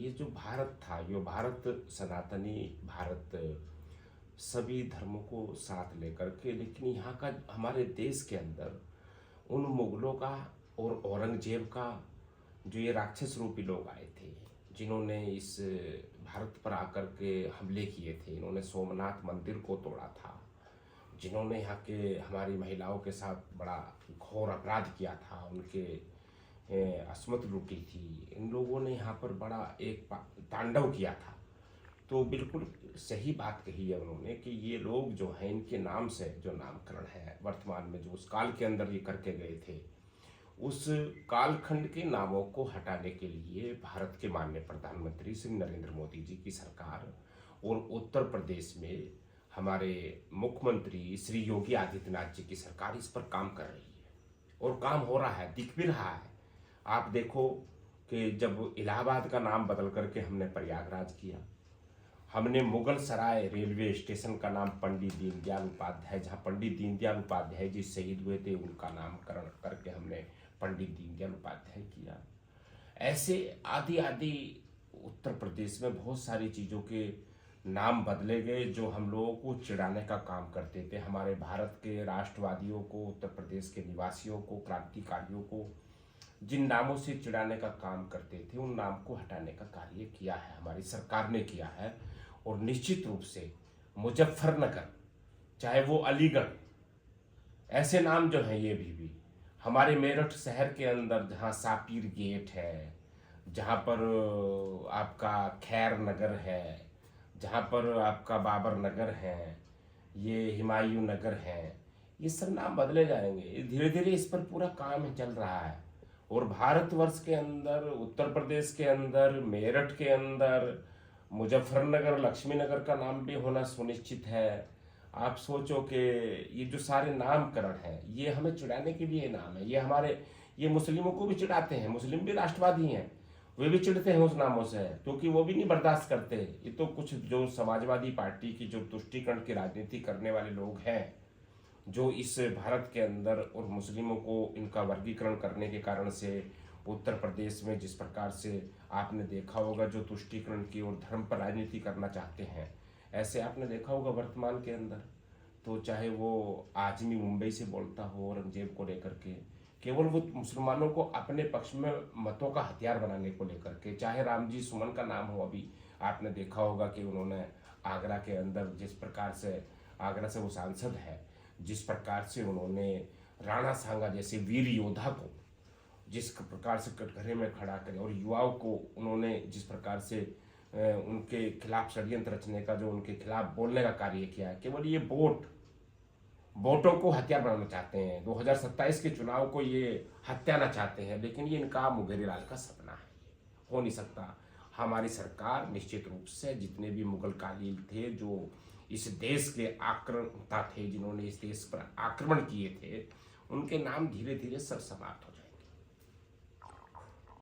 ये जो भारत था, ये भारत सनातनी भारत सभी धर्मों को साथ लेकर के, लेकिन यहाँ का हमारे देश के अंदर उन मुगलों का और औरंगजेब का जो ये राक्षस रूपी लोग आए थे, जिन्होंने इस भारत पर आकर के हमले किए थे, इन्होंने सोमनाथ मंदिर को तोड़ा था, जिन्होंने यहाँ के हमारी महिलाओं के साथ बड़ा घोर अपराध किया था, उनके अस्मत लूटी थी, इन लोगों ने यहाँ पर बड़ा एक तांडव किया था। तो बिल्कुल सही बात कही है उन्होंने कि ये लोग जो हैं, इनके नाम से जो नामकरण है वर्तमान में, जो उस काल के अंदर ये करके गए थे, उस कालखंड के नामों को हटाने के लिए भारत के माननीय प्रधानमंत्री श्री नरेंद्र मोदी जी की सरकार और उत्तर प्रदेश में हमारे मुख्यमंत्री श्री योगी आदित्यनाथ जी की सरकार इस पर काम कर रही है और काम हो रहा है, दिख भी रहा है। आप देखो कि जब इलाहाबाद का नाम बदल करके हमने प्रयागराज किया, हमने मुगल सराय रेलवे स्टेशन का नाम पंडित दीनदयाल उपाध्याय, जहाँ पंडित दीनदयाल उपाध्याय जी शहीद हुए थे, उनका नामकरण करके हमने पंडित दीनदयाल उपाध्याय किया। ऐसे आदि आदि उत्तर प्रदेश में बहुत सारी चीज़ों के नाम बदले गए जो हम लोगों को चिढ़ाने का काम करते थे। हमारे भारत के राष्ट्रवादियों को, उत्तर प्रदेश के निवासियों को, क्रांतिकारियों को जिन नामों से चिढ़ाने का काम करते थे, उन नाम को हटाने का कार्य किया है, हमारी सरकार ने किया है। और निश्चित रूप से मुजफ्फरनगर, चाहे वो अलीगढ़, ऐसे नाम जो हैं ये भी हमारे मेरठ शहर के अंदर जहाँ सापीर गेट है, जहाँ पर आपका खैर नगर है, जहाँ पर आपका बाबर नगर है, ये हुमायूं नगर है, ये सब नाम बदले जाएंगे। धीरे धीरे इस पर पूरा काम चल रहा है। और भारतवर्ष के अंदर, उत्तर प्रदेश के अंदर, मेरठ के अंदर मुजफ्फरनगर, लक्ष्मी नगर का नाम भी होना सुनिश्चित है। आप सोचो कि ये जो सारे नामकरण हैं, ये हमें चिढ़ाने के लिए नाम है। ये मुस्लिमों को भी चिढ़ाते हैं, मुस्लिम भी राष्ट्रवादी हैं, वे भी चिढ़ते हैं उस नामों से, क्योंकि वो भी नहीं बर्दाश्त करते। ये तो कुछ जो समाजवादी पार्टी की जो तुष्टीकरण की राजनीति करने वाले लोग हैं, जो इस भारत के अंदर और मुस्लिमों को इनका वर्गीकरण करने के कारण से उत्तर प्रदेश में जिस प्रकार से आपने देखा होगा, जो तुष्टीकरण की और धर्म पर राजनीति करना चाहते हैं, ऐसे आपने देखा होगा वर्तमान के अंदर। तो चाहे वो आजमी मुंबई से बोलता हो औरंगजेब को लेकर के, केवल वो मुसलमानों को अपने पक्ष में मतों का हथियार बनाने को लेकर के, चाहे रामजी सुमन का नाम हो, अभी आपने देखा होगा कि उन्होंने आगरा के अंदर जिस प्रकार से, आगरा से वो सांसद है, जिस प्रकार से उन्होंने राणा सांगा जैसे वीर योद्धा को जिस प्रकार से कटघरे में खड़ा करे, और युवाओं को उन्होंने जिस प्रकार से उनके खिलाफ षड्यंत्र रचने का, जो उनके खिलाफ बोलने का कार्य किया है। केवल ये वोटों को हथियार बनाना चाहते हैं, 2027 के चुनाव को ये हत्याना चाहते हैं, लेकिन ये इनका मुंगेरीलाल का सपना है, हो नहीं सकता। हमारी सरकार निश्चित रूप से जितने भी मुगल कालीन थे, जो इस देश के आक्रमणता थे, जिन्होंने इस देश पर आक्रमण किए थे, उनके नाम धीरे धीरे सब समाप्त हो जाए।